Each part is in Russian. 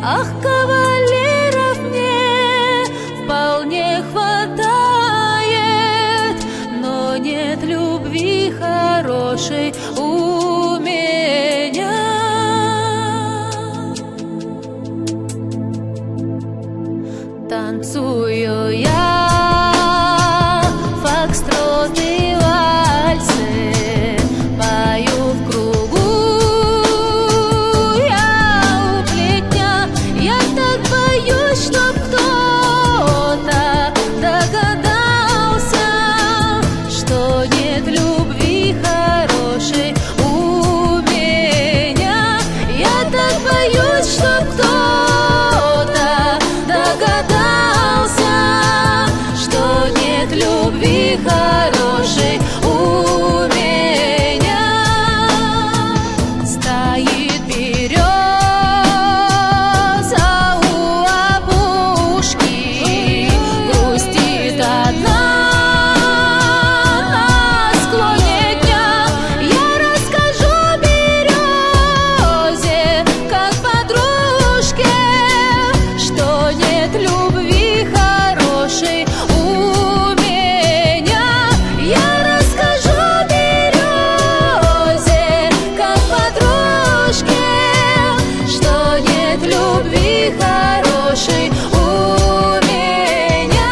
ах, кавалеров мне вполне хватает, но нет любви хорошей у меня. Танцую я фокстроты и вальсы, пою в кругу я у плетня. Я так боюсь, чтоб кто-то догадался, что нет любви хорошей у меня. Я так боюсь, чтоб кто-то догадался, что нет любви хорошей у меня. Стоит береза у опушки, грустит одна на склоне дня. Я расскажу березе, как подружке, что нет любви хорошей у меня. Я расскажу березе, как подружке, что нет любви хорошей у меня.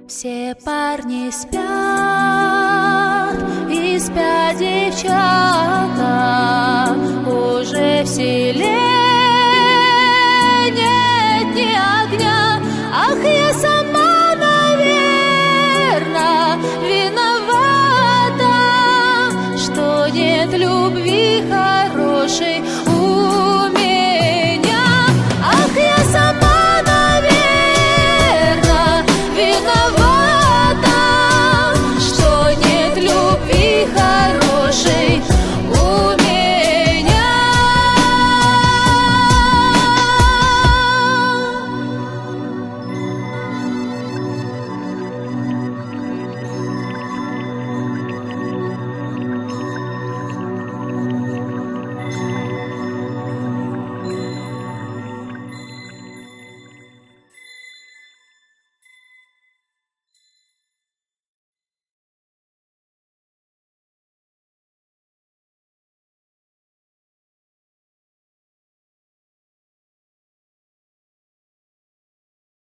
Все парни спят, и спят девчата, уже в селе